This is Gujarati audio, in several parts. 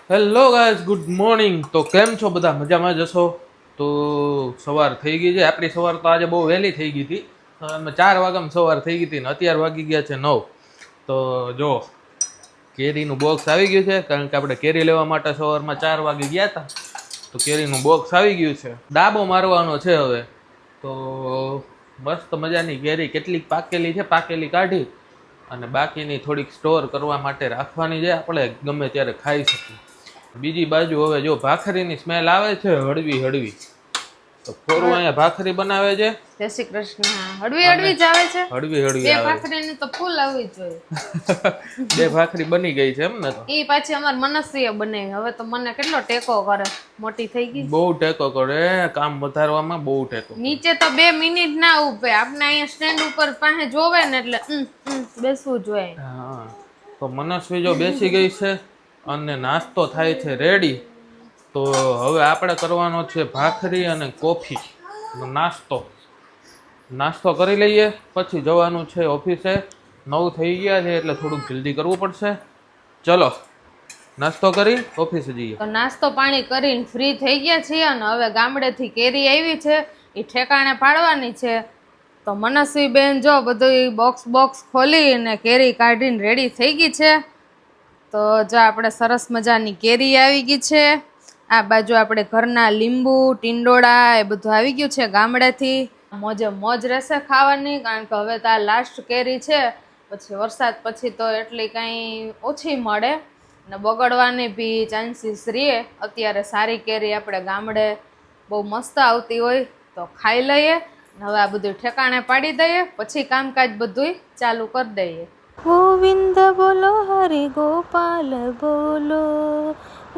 Hello guys, good morning. તો કેમ છો બધા? મજામાં જશો? તો સવાર થઈ ગઈ છે. આપણી સવાર તો આજે બહુ વહેલી થઈ ગઈ હતી. 4 વાગ્યામાં સવાર થઈ ગઈ હતી ને અત્યારે વાગી ગયા છે 9. તો જો કેરીનું બોક્સ આવી ગયું છે, કારણ કે આપણે કેરી લેવા માટે સવારમાં 4 વાગે ગયા હતા. તો કેરીનું બોક્સ આવી ગયું છે. ડાબો મારવાનો છે હવે. તો મસ્ત મજાની કેરી કેટલીક પાકેલી છે, પાકેલી કાઢી અને બાકીની થોડીક સ્ટોર કરવા માટે રાખવાની છે, આપણે ગમે ત્યારે ખાઈ શકીએ. બીજી બાજુ હવે જો ભાખરીની સ્મેલ આવે છે, હળવી હળવી. તો ખોરું અહીંયા ભાખરી બનાવે છે. જય શ્રી કૃષ્ણ. હળવી હળવી જ આવે છે. હળવી હળવી બે આવે ભાખરીની તો ફૂલ આવવી જોઈએ. બે ભાખરી બની ગઈ છે એમ ને? તો ઈ પાછી અમાર મનસ્વીએ બને. હવે તો મને કેટલો ટેકો કરે, મોટી થઈ ગઈ. બહુ ટેકો કરે, કામ વધારવામાં બહુ ટેકો. નીચે તો 2 મિનિટ ના ઉભે. આપણે અહીંયા સ્ટેન્ડ ઉપર પાસે જોવે ને એટલે બેસવું જોઈએ. હા, તો મનસ્વી જો બેસી ગઈ છે અને નાસ્તો થાય છે રેડી. તો હવે આપણે કરવાનો છે ભાખરી અને કોફી નાસ્તો કરી લઈએ, પછી જવાનું છે ઓફિસે. 9 થઈ ગયા છે એટલે થોડુંક જલ્દી કરવું પડશે. ચલો નાસ્તો કરી ઓફિસે જઈએ. તો નાસ્તો પાણી કરીને ફ્રી થઈ ગયા છીએ અને હવે ગામડેથી કેરી આવી છે, એ ઠેકાણે પાડવાની છે. તો મનસ્વી બેન જો બધું બોક્સ ખોલી અને કેરી કાઢીને રેડી થઈ ગઈ છે. તો જો આપણે સરસ મજાની કેરી આવી ગઈ છે. આ બાજુ આપણે ઘરના લીંબુ ટીંડોળા એ બધું આવી ગયું છે ગામડેથી. મોજે મોજ રહેશે ખાવાની, કારણ કે હવે તો આ લાસ્ટ કેરી છે. પછી વરસાદ પછી તો એટલી કાંઈ ઓછી મળે ને બગડવાની બી ચાન્સીસ રહે. અત્યારે સારી કેરી આપણે ગામડે બહુ મસ્ત આવતી હોય તો ખાઈ લઈએ. હવે આ બધું ઠેકાણે પાડી દઈએ, પછી કામકાજ બધું ચાલુ કરી દઈએ. ગોવિંદ બોલો હરિ ગોપાલ બોલો,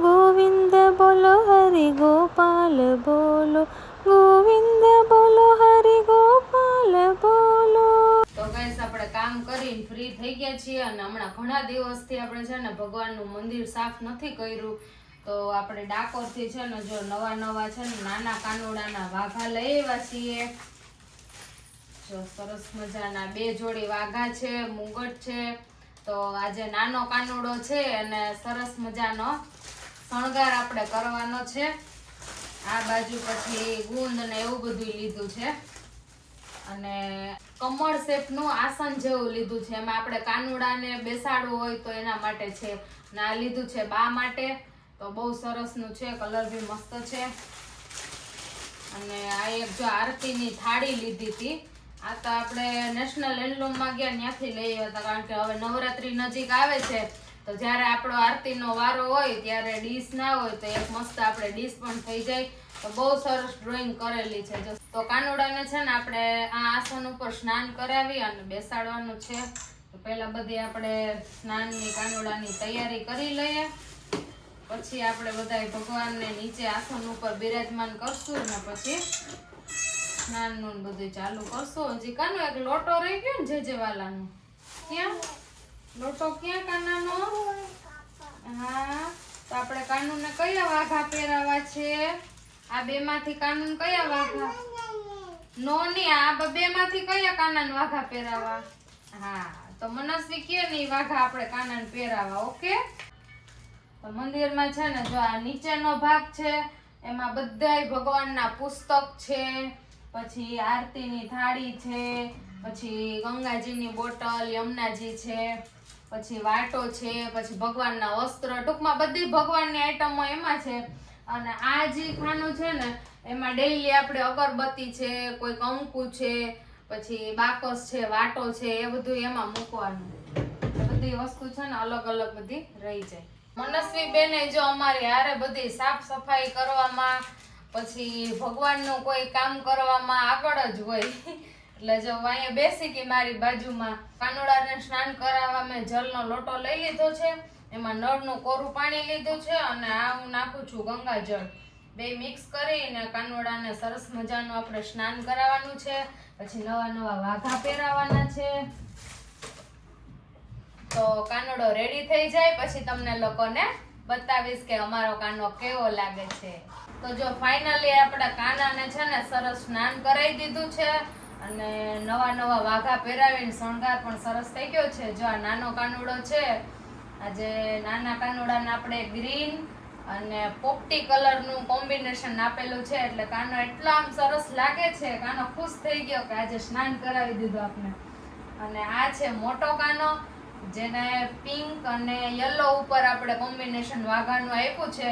ગોવિંદ બોલો હરિ ગોપાલ બોલો, ગોવિંદ બોલો હરિ ગોપાલ બોલો. તો ગાઈસ આપણે કામ કરીને ફ્રી થઈ ગયા છીએ અને હમણાં ઘણા દિવસથી આપણે છે ને ભગવાનનું મંદિર સાફ નથી કર્યું. તો આપણે ડાકોરથી છે ને જો નવા છે ને નાના કાનુડાના વાઘા લઈ આવ્યા છીએ. જો સરસ મજાના 2 જોડી વાઘા છે, મુગટ છે. તો આજે નાનો કાનુડો છે અને સરસ મજાનો શણગાર આપણે કરવાનો છે. આ બાજુ પછી ગુંદ ને એવું બધું લીધું છે અને કમળ શેપનું આસન જેવું લીધું છે. એમાં આપણે કાનુડાને બેસાડવું હોય તો એના માટે છે. ને આ લીધું છે બા માટે. તો બહુ સરસનું છે, કલર બી મસ્ત છે. અને આ એક જો આરતીની થાળી લીધી હતી. આ તો આપણે નેશનલ હેન્ડલૂમમાં ગયા ત્યાંથી લઈ આવ્યા હતા, કારણ કે હવે નવરાત્રી નજીક આવે છે. તો જ્યારે આપણો આરતીનો વારો હોય ત્યારે ડીશ ના હોય તો એક મસ્ત આપણે ડીશ પણ થઈ જાય. તો બહુ સરસ ડ્રોઈંગ કરેલી છે. તો કાનુડાને છે ને આપણે આ આસન ઉપર સ્નાન કરાવી અને બેસાડવાનું છે. તો પહેલા બધી આપણે સ્નાનની કાનુડાની તૈયારી કરી લઈએ, પછી આપણે બધાય ભગવાનને નીચે આસન ઉપર બિરાજમાન કરશું ને પછી સ્નાનનું બધું ચાલુ કરશું. હજી કાનો એક લોટો રહી ગયો ને જેજેવાલાનો. ક્યાં લોટો? ક્યાં કાનાનો? હા, તો આપણે કાનુને કયા વાઘા પહેરાવા છે? આ 2 માંથી કાનુને કયા વાઘા? નો ની, આ 2 માંથી કયા કાનાને વાઘા પહેરાવા? હા, તો મનસ્વી કે ની વાઘા આપણે કાનાને પહેરાવા. ઓકે. તો મંદિરમાં છે ને જો આ નીચેનો ભાગ છે, એમાં બધાય ભગવાનના પુસ્તક છે, પછી આરતીની થાળી છે, પછી ગંગાજીની બોટલ, યમુનાજી છે, પછી વાટો છે, પછી ભગવાનના વસ્ત્ર, ટૂંકમાં બધી ભગવાનની આઈટમો એમાં છે. અને આ જે ખાનું છે ને એમાં ડેઈલી આપણે અગરબત્તી છે, કોઈ કંકુ છે, પછી બાકસ છે, વાટો છે, એ બધું એમાં મૂકવાનું. બધી વસ્તુ છે ને અલગ અલગ બધી રહી જાય. મનસ્વી બેને જો અમારી હારે બધી સાફ સફાઈ કરવામાં, પછી ભગવાનનું કોઈ કામ કરવામાં આગળ જ હોય. એટલે જો અહીંયા બેસી કે મારી બાજુમાં કાનુડાને સ્નાન કરાવવા મેં જલનો લોટો લઈ લીધો છે. એમાં નળનું કોરું પાણી લીધું છે અને આ હું નાખું છું ગંગાજળ. 2 મિક્સ કરીને કાનુડાને સરસ મજાનું આપણે સ્નાન કરાવવાનું છે. પછી નવા વાઘા પહેરાવાના છે. તો કાનુડો રેડી થઈ જાય પછી તમને લોકોને બતાવીશ કે અમારો કાનો કેવો લાગે છે. તો જો ફાઇનલી આપણે કાનાને છે ને સરસ સ્નાન કરાવી દીધું છે અને નવા વાઘા પહેરાવીને શણગાર પણ સરસ થઈ ગયો છે. જો આ નાનો કાનુડો છે આજે નાના કાનુડાને આપણે ગ્રીન અને પોપટી કલરનું કોમ્બિનેશન આપેલું છે એટલે કાનો એટલો આમ સરસ લાગે છે. કાનો ખુશ થઈ ગયો કે આજે સ્નાન કરાવી દીધું આપણે. અને આ છે મોટો કાનો, જેને પિંક અને યલો ઉપર આપણે કોમ્બિનેશન વાઘાનું આપ્યું છે.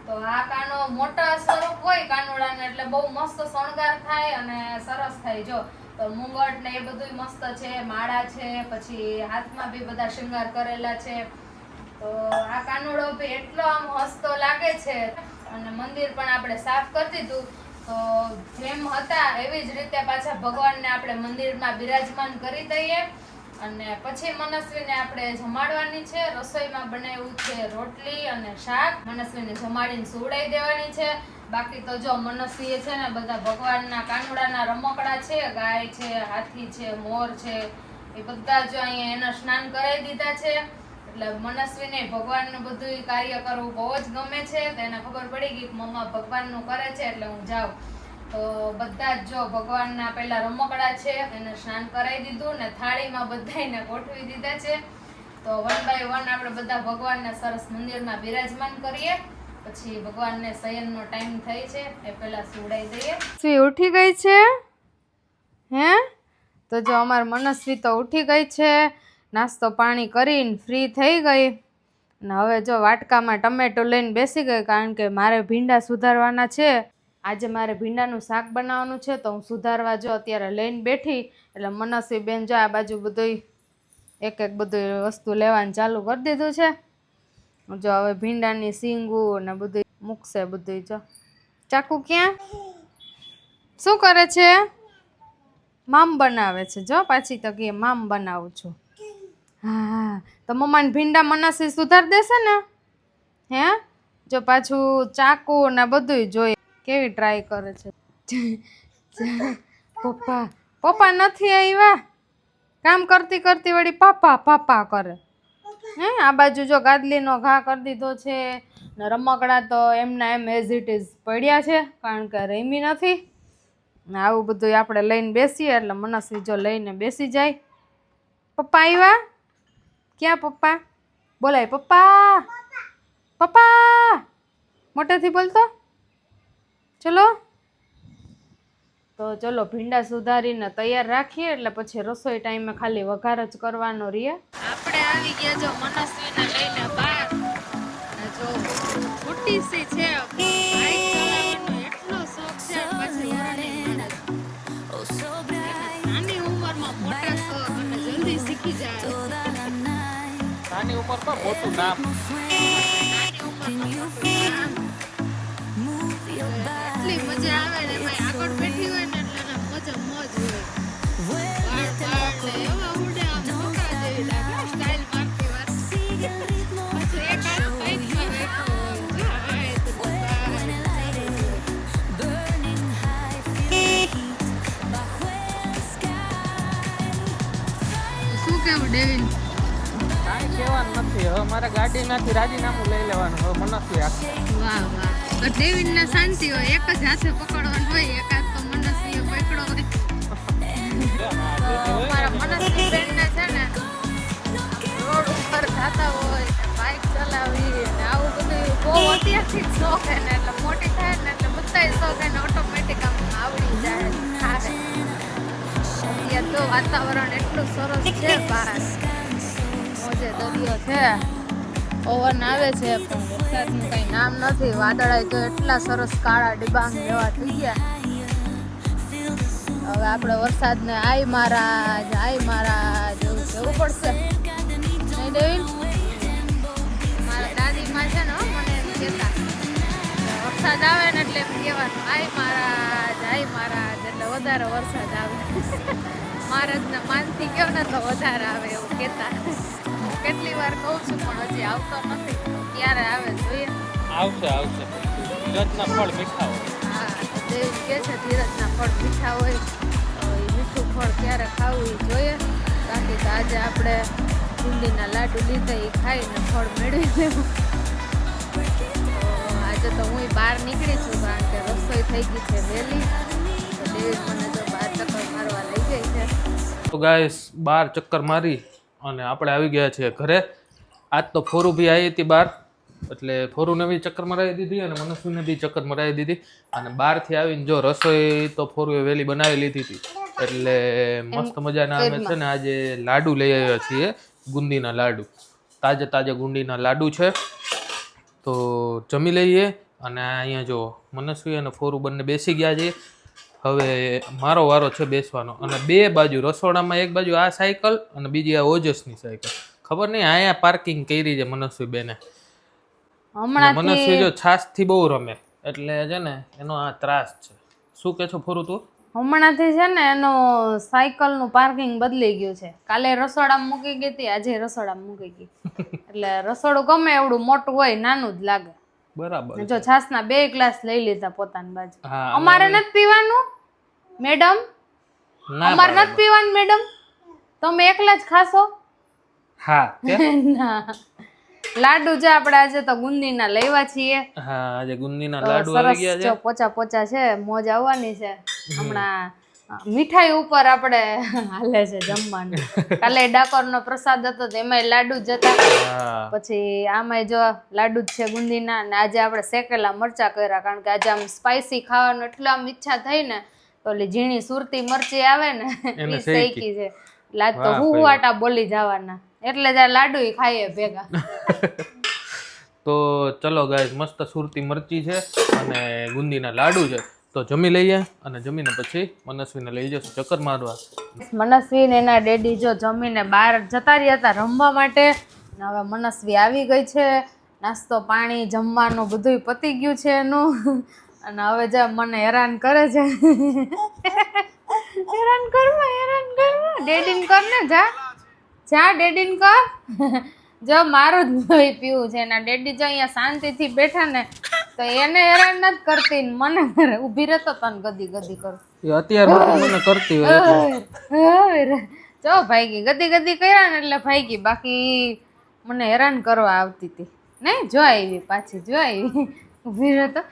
તો આ કાનો મોટા સ્વરૂપ હોય કાનુડાને એટલે બહુ મસ્ત શણગાર થાય અને સરસ થાય. જો તો મુંગટ ને એ બધું મસ્ત છે, માળા છે, પછી હાથમાં બી બધા શૃંગાર કરેલા છે. તો આ કાનુડો બી એટલો આમ હસતો લાગે છે. અને મંદિર પણ આપણે સાફ કરી દીધું. તો જેમ હતા એવી જ રીતે પાછા ભગવાનને આપણે મંદિરમાં બિરાજમાન કરી દઈએ. અને પછી મનસ્વીને આપણે જમાડવાની છે. રસોઈમાં બનાવ્યું છે રોટલી અને શાક. મનસ્વીને જમાડીને સુવડાવી દેવાની છે. બાકી તો જો મનસ્વીએ છે ને બધા ભગવાનના કાનુડાના રમકડા છે, ગાય છે, હાથી છે, મોર છે, એ બધા જો અહીંયા એના સ્નાન કરાવી દીધા છે. એટલે મનસ્વીને ભગવાનનું બધું કાર્ય કરવું બહુ જ ગમે છે. તો એને ખબર પડી ગઈ કે મમ્મા ભગવાનનું કરે છે એટલે હું જાઉં. તો બધા જ જો ભગવાનના પેલા રમકડા છે એને સ્નાન કરાવી દીધું ને થાળીમાં બધાને ગોઠવી દીધા છે. તો 1 by 1 આપણે બધા ભગવાનને સરસ મંદિરમાં બિરાજમાન કરીએ. પછી ભગવાનને શયનનો ટાઈમ થાય છે એ પહેલા સુવડાવી દઈએ. મનસ્વી ઉઠી ગઈ છે હે? તો જો અમાર મનસ્વી તો ઉઠી ગઈ છે, નાસ્તો પાણી કરીને ફ્રી થઈ ગઈ. અને હવે જો વાટકામાં ટમેટો લઈને બેસી ગઈ, કારણ કે મારે ભીંડા સુધારવાના છે. આજે મારે ભીંડાનું શાક બનાવવાનું છે તો હું સુધારવા જો અત્યારે લઈને બેઠી. એટલે મનસ્વી બેન જો આ બાજુ બધું એક એક બધું વસ્તુ લેવાનું ચાલુ કરી દીધું છે. જો હવે ભીંડાની સીંગું ને બધું મૂકશે. બધું જો ચાકુ ક્યાં શું કરે છે? મામ બનાવે છે. જો પાછી તો કે મામ બનાવું છું. હા તો મમ્માને ભીંડા મનસ્વી સુધાર દેશે ને હે? જો પાછું ચાકુ ને બધું જોઈએ કેવી ટ્રાય કરે છે. પપ્પા નથી આવ્યા, કામ કરતી કરતી વળી પાપા કરે હે? આ બાજુ જો ગાદલીનો ઘા કરી દીધો છે ને રમકડા તો એમના એમ એઝ ઇટ ઇઝ પડ્યા છે, કારણ કે રમી નથી. આવું બધું આપણે લઈને બેસીએ એટલે મનસ્વી જો લઈને બેસી જાય. પપ્પા આવ્યા? ક્યાં પપ્પા? બોલાય પપ્પા, પપ્પા મોટેથી બોલતો. ચલો તો ચલો ભીંડા સુધારીને તૈયાર રાખીએ એટલે પછી રસોઈ ટાઈમે ખાલી વઘાર જ કરવાનો રહીએ. આપણે આવી ગયા જો મનસ્વીને લઈને બહાર. અને જો મોટી સી છે, બાઈક ચલાવવાનો એટલો શોખ છે. પછી નાની ઉંમરમાં મોટા શોખ અને જલ્દી શીખી જાય. નાની ઉંમરમાં મોટું નામ. એટલી મજા આવે ને ભાઈ, આગળ બેઠી હોય ને એટલે એને મજા મોજ હોય. વાળ ને એવા ઉડે આમ છોકરા જેવી લાગે, સ્ટાઇલ મારતી વાર. પછી એક હાથ બાઈકમાં બેઠો હોય. જો આય તો શું કેવું ડેવિન? કાંઈ કહેવાનું નથી. હવે મારે ગાડીમાંથી રાજીનામું લઈ લેવાનું. હવે મનસ્વી આપશે. વાહ વાહ. તો ડેવિનને શાંતિ હોય, એક જ હાથે પકડવાનું હોય, એક હાથ તો મનસ્વીએ પકડો હોય. તો અમારા મનસ્વી બેનને છે ને રોડ ઉપર જતા હોય, બાઇક ચલાવી ને આવું બધું બહુ અત્યારથી જ શોખ હે ને. એટલે મોટી થાય ને એટલે બધાય શોખ એને ઓટોમેટિક આમ આવડી જાય. અત્યારે તો વાતાવરણ એટલું સરસ છે બહાર, મોજે દરિયો છે, પવન આવે છે પણ વરસાદનું કઈ નામ નથી. વાદળાય તો એટલા સરસ કાળા ડિબાંગ જેવા થઈ ગયા. હવે આપણે વરસાદને આય મહારાજ એવું કહેવું પડશે નહીં ડેવિન? મારા દાદીમાં છે ને મને એમ કહેતા, વરસાદ આવે ને એટલે એમ કહેવાનું આય મહારાજ એટલે વધારે વરસાદ આવે. મહારાજને માનથી કહો ને તો વધારે આવે એવું કહેતા. કેટલી વાર કહું છું પણ હજી આવતો નથી. ક્યારે આવે જોઈએ. આવશે. ધીરજના ફળ મીઠા હોય. હા દેવ કહે છે ધીરજના ફળ મીઠા હોય. તો એ મીઠું ફળ ક્યારે ખાવું એ જોઈએ. બાકી તો આજે આપણે બુંદીના લાડુ લીધા એ ખાઈને ફળ મેળવી લેવું. આજે તો હું બહાર નીકળી છું કારણ કે રસોઈ થઈ ગઈ છે વહેલી. તો દેવી મને જો બહાર ચક્કર મારવા લઈ ગઈ છે. તો ગાઈસ 12 ચક્કર મારી અને આપણે આવી ગયા છીએ ઘરે. આજ તો ફોરું બી આવી હતી બહાર, એટલે ફોરુંને બી ચક્કર મરાવી દીધી અને મનસ્વીને બી ચક્કર મરાવી દીધી. અને બહારથી આવીને જો રસોઈ તો ફોરુંએ વહેલી બનાવી લીધી હતી, એટલે મસ્ત મજાના અમે છે ને આજે લાડુ લઈ આવ્યા છીએ, ગુંદીના લાડુ. તાજે તાજે ગુંદીના લાડુ છે, તો જમી લઈએ. અને અહીંયા જો મનસ્વી અને ફોરું બંને બેસી ગયા છે. હવે મારો વારો છે બેસવાનો. અને બે બાજુ રસોડામાં એક બાજુ આ સાયકલ અને બીજી આ ઓજસની સાયકલ. ખબર નહીં અહીંયા પાર્કિંગ કરી છે મનસ્વી બેને. મનસ્વી જો છાસથી બહુ રમે, એટલે છે ને એનો આ ત્રાસ છે. શું કે છો ફોરું તું? હમણાંથી છે ને એનું સાયકલનું પાર્કિંગ બદલી ગયું છે. કાલે રસોડામાં મૂકી ગઈ હતી, આજે રસોડામાં મૂકી ગઈ. એટલે રસોડું ગમે એવડું મોટું હોય નાનું જ લાગે. બરાબર. જો છાસના 2 ગ્લાસ લઈ લીધા પોતાની બાજુ. અમારે નથી પીવાનું મેડમ, અમારે નથી પીવાનું મેડમ, તમે એકલા જ ખાશો? હા. ના, લાડુ જે આપણે આજે તો ગુંદીના લેવા છીએ. હા, આજે ગુંદીના લાડુ આવી ગયા છે. જો પોચા પોચા છે, મોજ આવવાની છે. હમણાં મીઠાઈ ઉપર આપણે હાલે છે જમવાનું. કાલે ડાકોરનો પ્રસાદ હતો તો એમાંય લાડુ જ હતા. પછી આમાંય જો લાડુ જ છે ગુંદીના. અને આજે આપણે શેકેલા મરચા કર્યા, કારણ કે આજે આમ સ્પાઈસી ખાવાનું એટલે આમ ઈચ્છા થઈ ને, તો ઓલી ઝીણી સુરતી મરચી આવે ને એ શેકી છે. લાજ તો હુવાટા બોલી જવાના, એટલે જ લાડુ ખાઈએ ભેગા. તો ચલો ગાઈસ, મસ્ત સુરતી મરચી છે અને ગુંદીના લાડુ છે. તો જમી લઈએ અને જમીને પછી મનસ્વીને લઈ જશું ચક્કર મારવા. મનસ્વી ને એના ડેડી જો જમીને બહાર જતા રહ્યા હતા રમવા માટે. હવે મનસ્વી આવી ગઈ છે, નાસ્તો પાણી જમવાનું બધું પતી ગયું છે એનું. અને હવે જે મને હેરાન કરે છે, હેરાન કરવા ડેડીને કર ને, જા ડેડીને કર. જો મારું જ લોહી પીવું છે. એના ડેડી જો અહીંયા શાંતિથી બેઠા ને તો એને હેરાન નથી કરતી, મને કરે. ઊભી રહેતો તને ગદી ગદી કરું. અત્યારે મને કરતી હોય જો ભાઈગી ગદી કર્યા ને એટલે ભાઈગી, બાકી મને હેરાન કરવા આવતી હતી. નહીં જો આવી પાછી, જો આવી. ઊભી રહેતો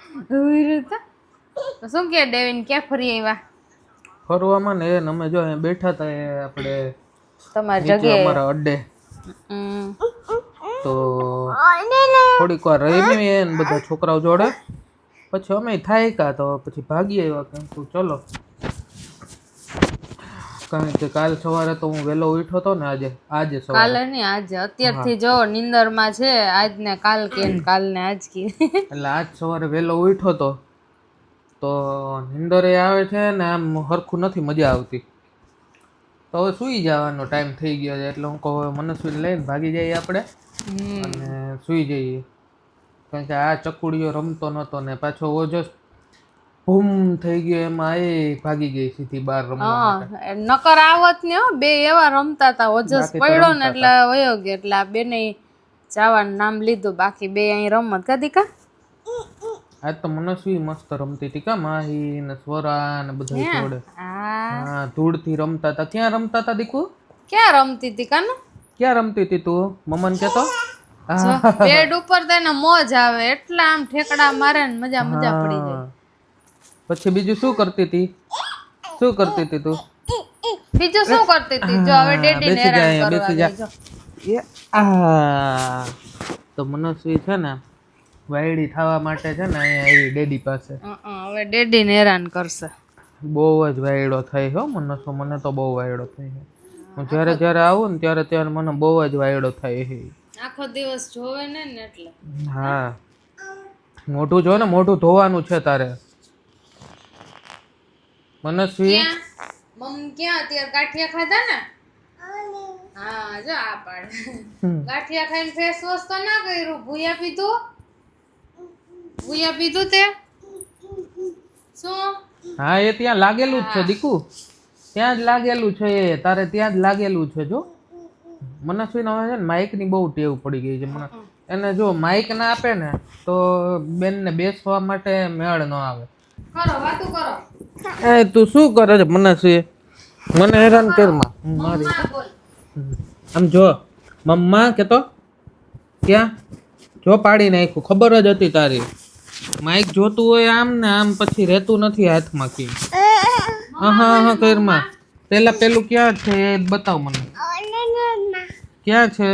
તો શું કે ડેવીન ક્યાં ફરી આવ્યા? ફરવામાં ને અમે જો અહીંયા બેઠા હતા આપણે તમારી જગ્યાએ અમારા અડ્ડે. તો થોડીક વાર રમી ને બધા છોકરાઓ જોડે, પછી અમે થાક્યા તો પછી ભાગી આવ્યા. કેમ તું ચલો, કારણ કે કાલ સવારે તો હું વહેલો ઉઠ્યો હતો ને. આજે સવારે, કાલે નહીં આજે, અત્યારથી જો નિંદરમાં છે. આજ ને કાલ કે કાલ ને આજ કે, એટલે આજ સવારે વહેલો ઉઠ્યો હતો તો નિંદરે આવે છે ને આમ હરખું નથી મજા આવતી. તો હવે સુઈ જવાનો ટાઈમ થઈ ગયો છે, એટલે હું કહું મનસ્વીને લઈને ભાગી જઈએ આપણે અને સુઈ જઈએ. કારણ કે આ ચકુડીઓ રમતો નતો ને પાછો ઓજસ ભૂમ થઈ ગયો, એમાં એ ભાગી ગઈ સીધી બહાર રમવા માટે. નકર આવત ને બે એવા રમતા હતા. ઓજસ પડ્યો ને એટલે વયો ગયો, એટલે આ બેને જવાનું નામ લીધું. બાકી બે અહીં રમત કદી કા. આજ તો મનસ્વી મસ્ત રમતી હતી કા, માહી ને સ્વરા ને બધા જોડે. હા, ધૂળથી રમતા હતા. ક્યાં રમતા હતા દીકુ? ક્યાં રમતી હતી કાનો? ક્યાં રમતી હતી તું? મમ્મન કેતો બેડ ઉપર તેને મોજ આવે, એટલા આમ ઠેકડા મારે ને મજા પડી જાય. પછી બીજું શું કરતી હતી? શું કરતી હતી તું? બીજું શું કરતી હતી? જો હવે ડેડી ને હેરાન કરવા ગઈ. તો મનસ્વી છે ને વાયડી થવા માટે છે ને અહીંયા આવી ડેડી પાસે. હવે ડેડી ને હેરાન કરશે. બહુ જ વાયડો થાય હો મનસ્વી. મને તો બહુ વાયડો થાય. હું જ્યારે આવું ને ત્યારે મને બહુ જ વાયડો થાય છે. આખો દિવસ જોવે ને એટલે. હા, મોઢું જો ને, મોઢું ધોવાનું છે તારે. મનસ્વી મમ્મી ક્યાં અત્યારે ગાંઠિયા ખાધા ને? હા જો આ પાડ ગાંઠિયા ખાઈને ફેસ વોશ તો ના કર્યું. ભૂયા પીધું તે શું? હા, એ ત્યાં લાગેલું જ છે દીકુ, ત્યાં જ લાગેલું છે. તારે ત્યાં જ લાગેલું છે. જો મનસ્વી ને છે ને માઇક ની બહુ ટેવ પડી ગઈ છે. મને એને જો માઇક ના આપે ને તો બેન ને બેસવા માટે મેળ ન આવે. કરો વાતું કરો. એ તું શું કરે છે મનસ્વી? મને હેરાન કરમાં મારી. આમ જો મમ્મા કેતો ક્યાં જો પાડી નાખ્યું. ખબર જ હતી તારી. માઇક જોતું હોય આમ ને આમ, પછી રહેતું નથી હાથમાં. કી હા કરમાં. પેલું ક્યાં છે એ બતાવ મને. ક્યાં છે?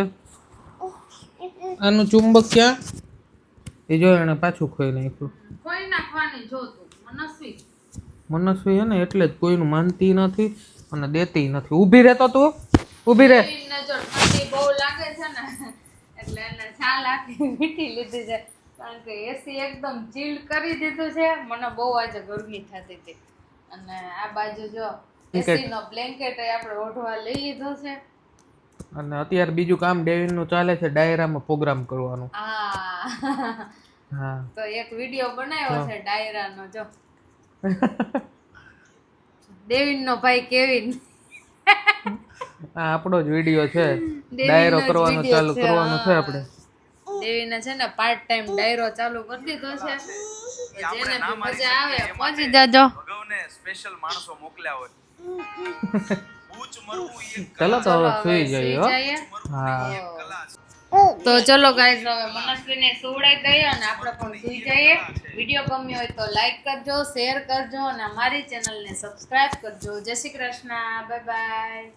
આનું ચુંબક ક્યાં એ જો એને પાછું ખોઈ નાખ્યું. કોઈ નાખવાની જો તું મનસ્વી મનસ્વી હે ને એટલે જ કોઈનું માનતી નથી અને દેતી નથી. ઊભી રહેતો તું, ઊભી રહે. ને જો ઠંડી બહુ લાગે છે ને એટલે એને છાલ આખી મીઠી લીધી છે કારણ કે એસી એકદમ ચીલ કરી દીધું છે. મને બહુ આજે ગરમી થતી હતી અને આ બાજુ જો એસી નો બ્લેન્કેટ આપણે ઓઢવા લઈ લીધો છે. અને અત્યારે બીજું કામ ડેવિનનું ચાલે છે, ડાયરામાં પ્રોગ્રામ કરવાનું. હા તો એક વિડિયો બનાવ્યો છે ડાયરાનો જો દેવિનનો ભાઈ કેવિન આ આપણો જ વિડીયો છે. ડાયરો કરવાનો ચાલુ કરવાનો છે આપણે. દેવીને છે ને પાર્ટ ટાઈમ ડાયરો ચાલુ કરી દીધો છે. જેને બી મજા આવે પહોંચી જાજો. ભગવને સ્પેશિયલ માણસો મોકલ્યા હોય. ઊંચ મરવું એ ચલો તો હવે સુઈ જઈએ હો. જઈએ. હા તો ચલો ગાઈઝ હવે મનસ્વીને સુવડાઈ દઈએ અને આપણે પણ સુઈ જઈએ. વિડીયો ગમ્યો હોય તો લાઈક કરજો, શેર કરજો અને અમારી ચેનલને સબસ્ક્રાઇબ કરજો. જય શ્રી કૃષ્ણ, બાય બાય.